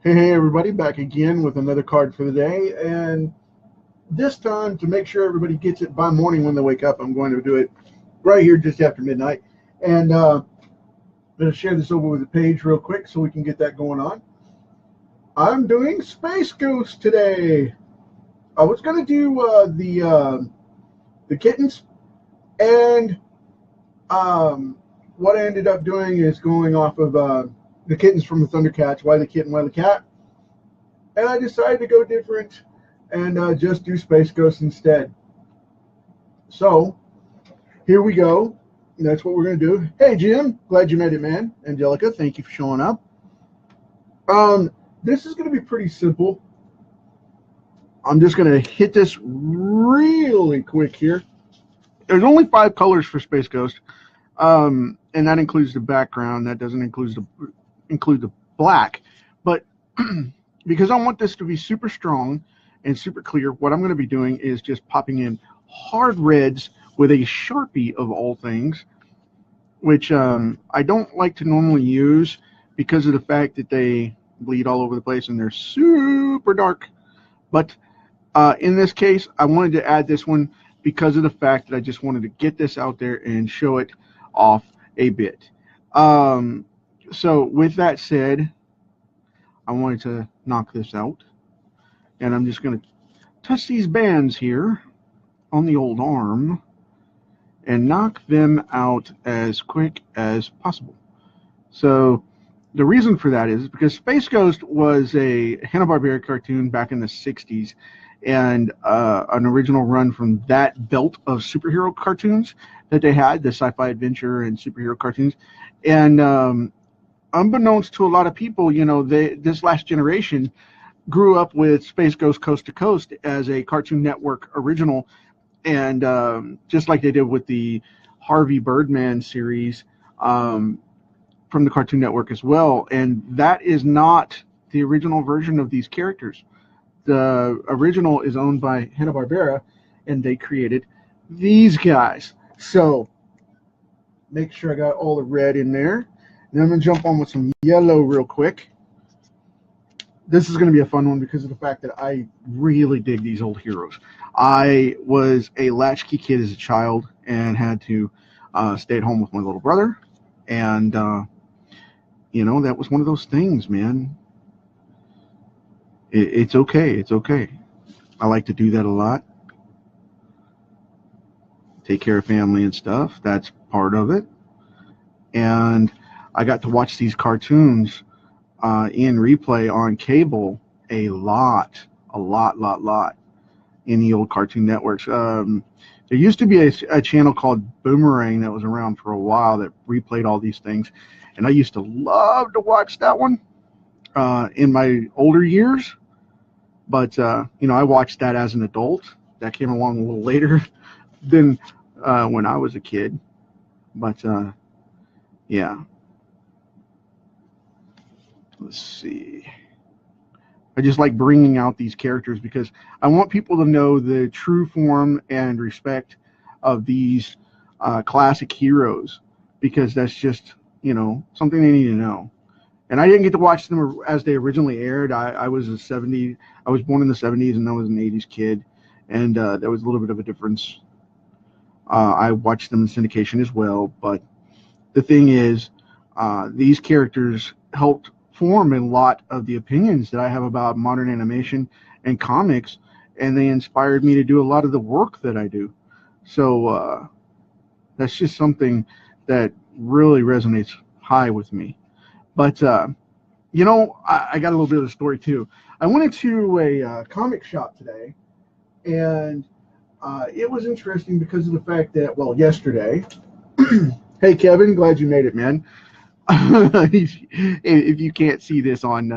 Hey everybody, back again with another card for the day, and this time to make sure everybody gets it by morning when they wake up, I'm going to do it right here just after midnight, and I'm going to share this over with the page real quick so we can get that going on. I'm doing SpaceGhost today. I was going to do the kittens, and what I ended up doing is going off of the kittens from the Thundercats, Why the Kitten, Why the Cat, and I decided to go different and just do SpaceGhost instead. So here we go. That's what we're going to do. Hey, Jim. Glad you made it, man. Angelica, thank you for showing up. This is going to be pretty simple. I'm just going to hit this really quick here. There's only 5 colors for SpaceGhost, and that includes the background. That doesn't include the black. But because I want this to be super strong and super clear, what I'm going to be doing is just popping in hard reds with a Sharpie of all things, which I don't like to normally use because of the fact that they bleed all over the place and they're super dark. But in this case, I wanted to add this one because of the fact that I just wanted to get this out there and show it off a bit. So with that said, I wanted to knock this out, and I'm just going to touch these bands here on the old arm and knock them out as quick as possible. So the reason for that is because SpaceGhost was a Hanna-Barbera cartoon back in the 60s, and an original run from that belt of superhero cartoons that they had, the sci-fi adventure and superhero cartoons. And unbeknownst to a lot of people, this last generation grew up with SpaceGhost Coast to Coast as a Cartoon Network original, and just like they did with the Harvey Birdman series from the Cartoon Network as well. And that is not the original version of these characters. The original is owned by Hanna-Barbera, and they created these guys. So make sure I got all the red in there. Then I'm going to jump on with some yellow real quick. This is going to be a fun one because of the fact that I really dig these old heroes. I was a latchkey kid as a child and had to stay at home with my little brother. And, that was one of those things, man. It's okay. It's okay. I like to do that a lot. Take care of family and stuff. That's part of it. And I got to watch these cartoons in replay on cable a lot in the old Cartoon Networks. There used to be a channel called Boomerang that was around for a while that replayed all these things, and I used to love to watch that one in my older years. But I watched that as an adult. That came along a little later than when I was a kid. But yeah. Let's see. I just like bringing out these characters because I want people to know the true form and respect of these classic heroes, because that's just, something they need to know. And I didn't get to watch them as they originally aired. I was born in the 70s, and I was an 80s kid, and there was a little bit of a difference. I watched them in syndication as well, but the thing is, these characters helped form a lot of the opinions that I have about modern animation and comics, and they inspired me to do a lot of the work that I do. So that's just something that really resonates high with me. But I got a little bit of a story too. I went into a comic shop today, and it was interesting because of the fact that, yesterday, hey Kevin, glad you made it, man. If you can't see this on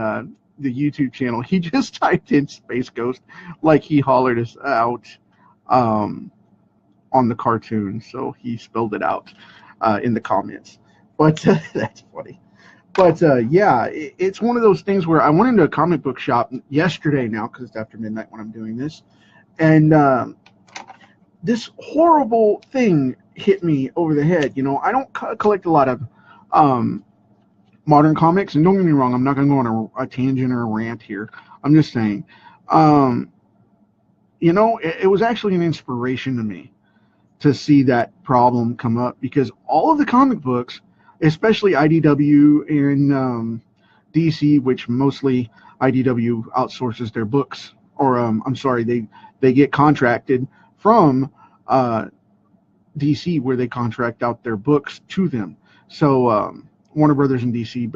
the YouTube channel, he just typed in SpaceGhost like he hollered us out on the cartoon, so he spelled it out in the comments. But that's funny. But yeah, it's one of those things where I went into a comic book shop yesterday now, because it's after midnight when I'm doing this, and this horrible thing hit me over the head. I don't collect a lot of modern comics. And don't get me wrong, I'm not going to go on a tangent or a rant here. I'm just saying, um, it was actually an inspiration to me to see that problem come up, because all of the comic books, especially IDW and DC, which mostly IDW outsources their books, or I'm sorry, they get contracted from uh, DC, where they contract out their books to them. So Warner Brothers and DC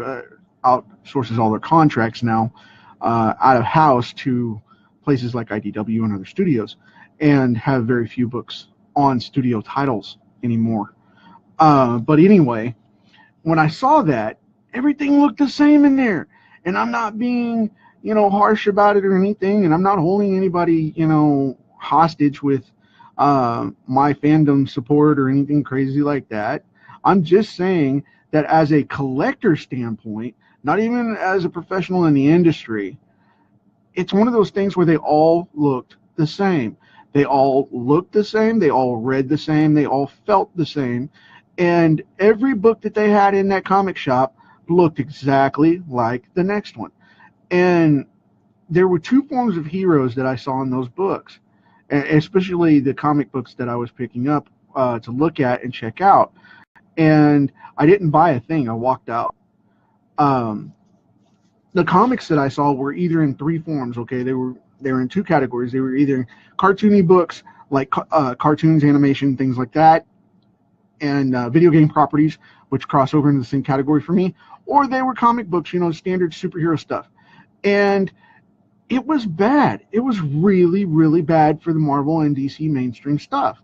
outsources all their contracts now out of house to places like IDW and other studios, and have very few books on studio titles anymore. But anyway, when I saw that, everything looked the same in there. And I'm not being, harsh about it or anything. And I'm not holding anybody, hostage with my fandom support or anything crazy like that. I'm just saying that as a collector standpoint, not even as a professional in the industry, it's one of those things where they all looked the same. They all looked the same. They all read the same. They all felt the same. And every book that they had in that comic shop looked exactly like the next one. And there were two forms of heroes that I saw in those books, especially the comic books that I was picking up to look at and check out. And I didn't buy a thing. I walked out. Um, the comics that I saw were either in three forms. Okay, they were in two categories. They were either cartoony books, like cartoons, animation, things like that, and video game properties, which cross over into the same category for me, or they were comic books, standard superhero stuff. And it was bad. It was really, really bad for the Marvel and DC mainstream stuff.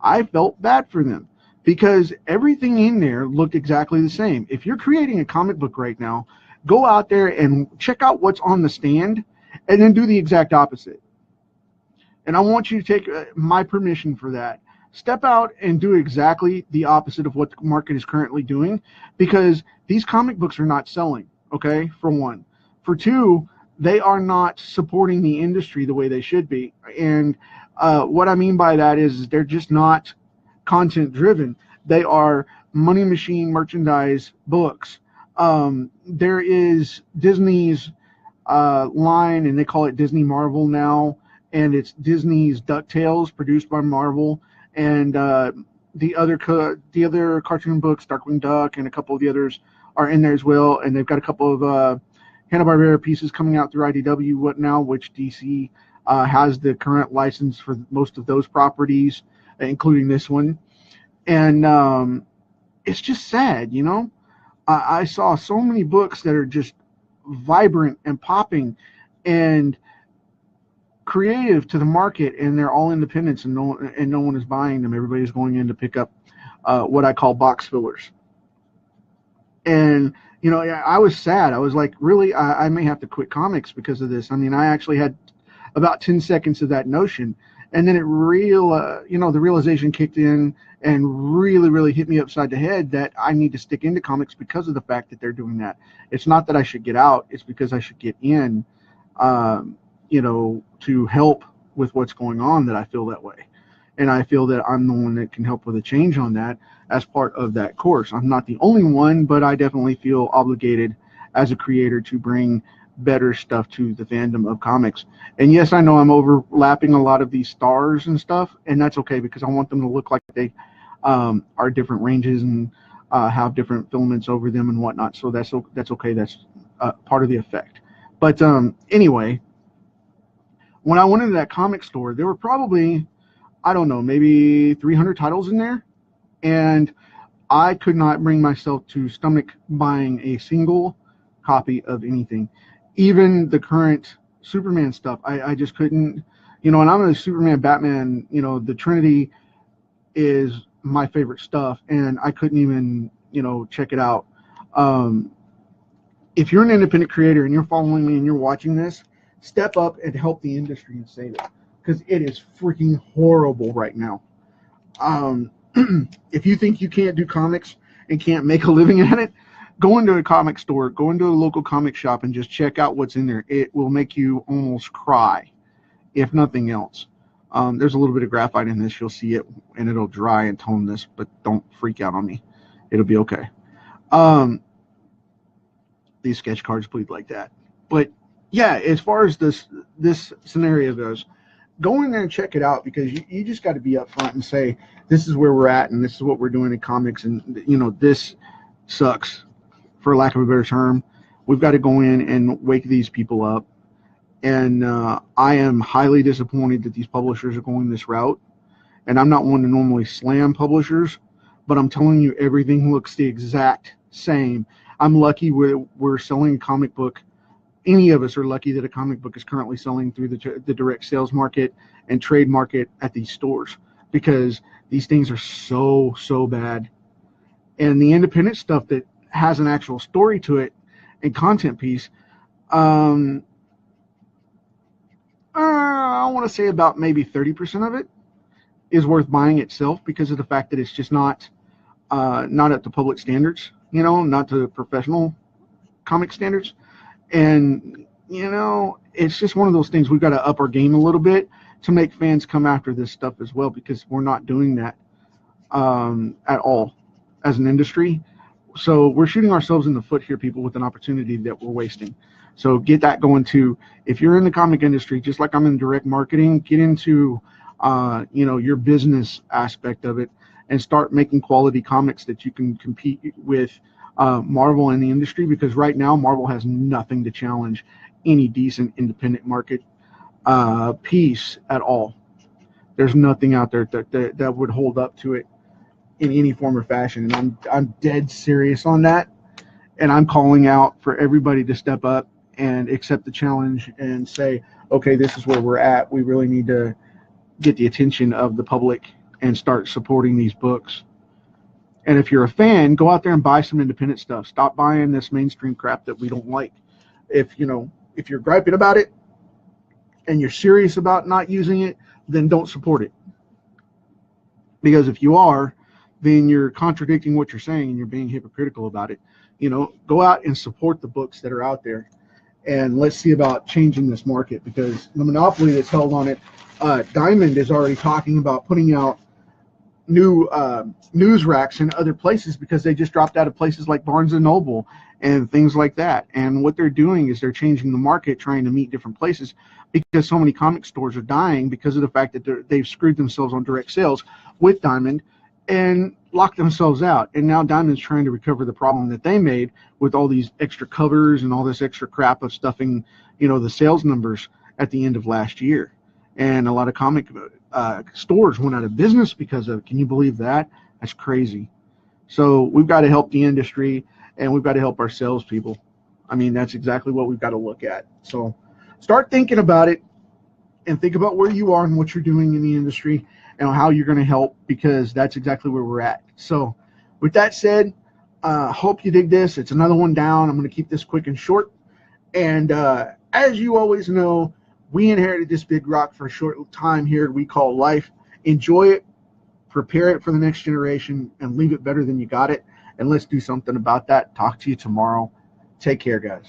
I felt bad for them because everything in there looked exactly the same. If you're creating a comic book right now, go out there and check out what's on the stand and then do the exact opposite. And I want you to take my permission for that. Step out and do exactly the opposite of what the market is currently doing, because these comic books are not selling, okay, for one. For two, they are not supporting the industry the way they should be. And what I mean by that is they're just not content driven. They are money machine merchandise books. There is Disney's line, and they call it Disney Marvel now, and it's Disney's DuckTales, produced by Marvel, and the other cartoon books, Darkwing Duck, and a couple of the others are in there as well. And they've got a couple of Hanna-Barbera pieces coming out through IDW now, which DC has the current license for most of those properties, including this one. And it's just sad, I saw so many books that are just vibrant and popping and creative to the market, and they're all independents, and no one is buying them. Everybody's going in to pick up what I call box fillers. And I was sad. I was like, really, I may have to quit comics because of this. I mean, I actually had about 10 seconds of that notion, and then the realization kicked in and really, really hit me upside the head that I need to stick into comics because of the fact that they're doing that. It's not that I should get out. It's because I should get in, to help with what's going on, that I feel that way. And I feel that I'm the one that can help with a change on that as part of that course. I'm not the only one, but I definitely feel obligated as a creator to bring better stuff to the fandom of comics. And yes, I know I'm overlapping a lot of these stars and stuff, and that's okay, because I want them to look like they are different ranges and have different filaments over them and whatnot. So that's okay. That's part of the effect. But anyway, when I went into that comic store, there were probably, I don't know, maybe 300 titles in there, and I could not bring myself to stomach buying a single copy of anything. Even the current Superman stuff, I just couldn't, and I'm a Superman, Batman, the Trinity is my favorite stuff, and I couldn't even, check it out. If you're an independent creator and you're following me and you're watching this, step up and help the industry and save it, because it is freaking horrible right now. If you think you can't do comics and can't make a living at it, go into a comic store, go into a local comic shop, and just check out what's in there. It will make you almost cry, if nothing else. There's a little bit of graphite in this. You'll see it, and it'll dry and tone this, but don't freak out on me. It'll be okay. these sketch cards bleed like that. But yeah, as far as this scenario goes, go in there and check it out, because you just got to be upfront and say, this is where we're at and this is what we're doing in comics, and this sucks, for lack of a better term. We've got to go in and wake these people up. And I am highly disappointed that these publishers are going this route. And I'm not one to normally slam publishers, but I'm telling you, everything looks the exact same. I'm lucky we're selling a comic book. Any of us are lucky that a comic book is currently selling through the direct sales market and trade market at these stores, because these things are so bad. And the independent stuff that has an actual story to it and content piece, I want to say about maybe 30% of it is worth buying itself, because of the fact that it's just not at the public standards, not to professional comic standards. And it's just one of those things. We've got to up our game a little bit to make fans come after this stuff as well, because we're not doing that at all as an industry. So we're shooting ourselves in the foot here, people, with an opportunity that we're wasting. So get that going too. If you're in the comic industry, just like I'm in direct marketing, get into your business aspect of it and start making quality comics that you can compete with Marvel in the industry, because right now Marvel has nothing to challenge any decent independent market piece at all. There's nothing out there that would hold up to it in any form or fashion. And I'm dead serious on that. And I'm calling out for everybody to step up and accept the challenge and say, okay, this is where we're at. We really need to get the attention of the public and start supporting these books. And if you're a fan, go out there and buy some independent stuff. Stop buying this mainstream crap that we don't like. If you're griping about it and you're serious about not using it, then don't support it. Because if you are, then you're contradicting what you're saying and you're being hypocritical about it. Go out and support the books that are out there, and let's see about changing this market, because the monopoly that's held on it, Diamond is already talking about putting out new news racks in other places, because they just dropped out of places like Barnes and Noble and things like that. And what they're doing is they're changing the market, trying to meet different places, because so many comic stores are dying because of the fact that they've screwed themselves on direct sales with Diamond and locked themselves out. And now Diamond's trying to recover the problem that they made with all these extra covers and all this extra crap of stuffing, the sales numbers at the end of last year. And a lot of comic stores went out of business because of it. Can you believe that? That's crazy. So we've got to help the industry, and we've got to help our salespeople. I mean, that's exactly what we've got to look at. So start thinking about it, and think about where you are and what you're doing in the industry and how you're going to help, because that's exactly where we're at. So with that said, hope you dig this. It's another one down. I'm going to keep this quick and short. And as you always know, we inherited this big rock for a short time here we call life. Enjoy it, prepare it for the next generation, and leave it better than you got it. And let's do something about that. Talk to you tomorrow. Take care, guys.